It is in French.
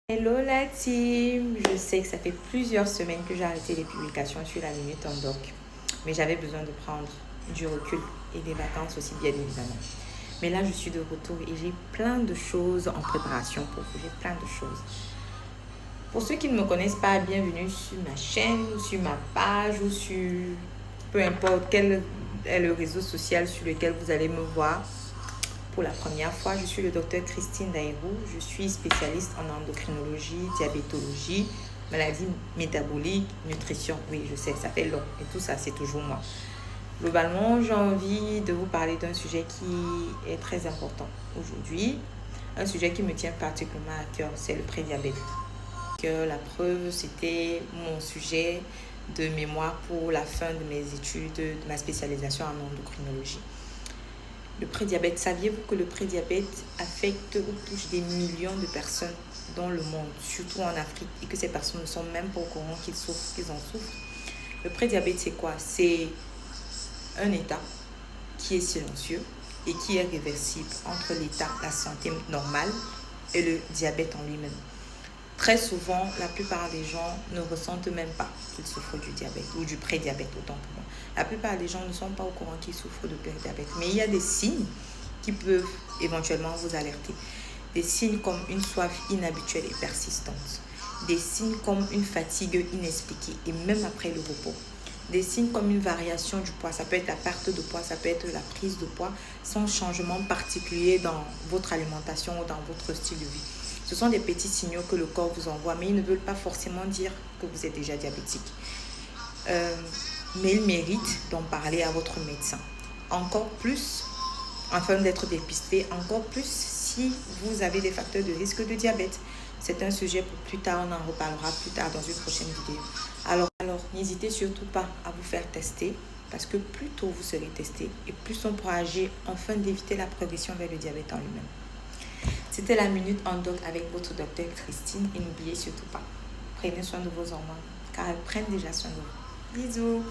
Hello la team, je sais que ça fait plusieurs semaines que j'ai arrêté les publications sur la Minute en Doc, mais j'avais besoin de prendre du recul et des vacances aussi bien évidemment. Mais là je suis de retour et j'ai plein de choses en préparation pour vous, j'ai plein de choses. Pour ceux qui ne me connaissent pas, bienvenue sur ma chaîne, sur ma page ou sur peu importe quel est le réseau social sur lequel vous allez me voir. Pour la première fois, je suis le docteur Christine Daïrou. Je suis spécialiste en endocrinologie, diabétologie, maladies métaboliques, nutrition. Oui, je sais, ça fait long. Et tout ça, c'est toujours moi. Globalement, j'ai envie de vous parler d'un sujet qui est très important aujourd'hui. Un sujet qui me tient particulièrement à cœur, c'est le prédiabète. La preuve, c'était mon sujet de mémoire pour la fin de mes études, de ma spécialisation en endocrinologie. Le prédiabète, saviez-vous que le prédiabète affecte ou touche des millions de personnes dans le monde, surtout en Afrique, et que ces personnes ne sont même pas au courant qu'ils en souffrent? Le prédiabète, c'est quoi? C'est un état qui est silencieux et qui est réversible entre l'état, la santé normale, et le diabète en lui-même. Très souvent, la plupart des gens ne ressentent même pas qu'ils souffrent du diabète ou du prédiabète, autant pour moi. La plupart des gens ne sont pas au courant qu'ils souffrent de prédiabète. Mais il y a des signes qui peuvent éventuellement vous alerter. Des signes comme une soif inhabituelle et persistante. Des signes comme une fatigue inexpliquée et même après le repos. Des signes comme une variation du poids. Ça peut être la perte de poids, ça peut être la prise de poids sans changement particulier dans votre alimentation ou dans votre style de vie. Ce sont des petits signaux que le corps vous envoie, mais ils ne veulent pas forcément dire que vous êtes déjà diabétique. Mais ils méritent d'en parler à votre médecin. Encore plus, afin d'être dépisté, encore plus si vous avez des facteurs de risque de diabète. C'est un sujet pour plus tard, on en reparlera plus tard dans une prochaine vidéo. Alors n'hésitez surtout pas à vous faire tester, parce que plus tôt vous serez testé, et plus on pourra agir afin d'éviter la progression vers le diabète en lui-même. C'était la Minute en Doc avec votre docteur Christine. Et n'oubliez surtout pas, prenez soin de vos hormones, car elles prennent déjà soin de vous. Bisous!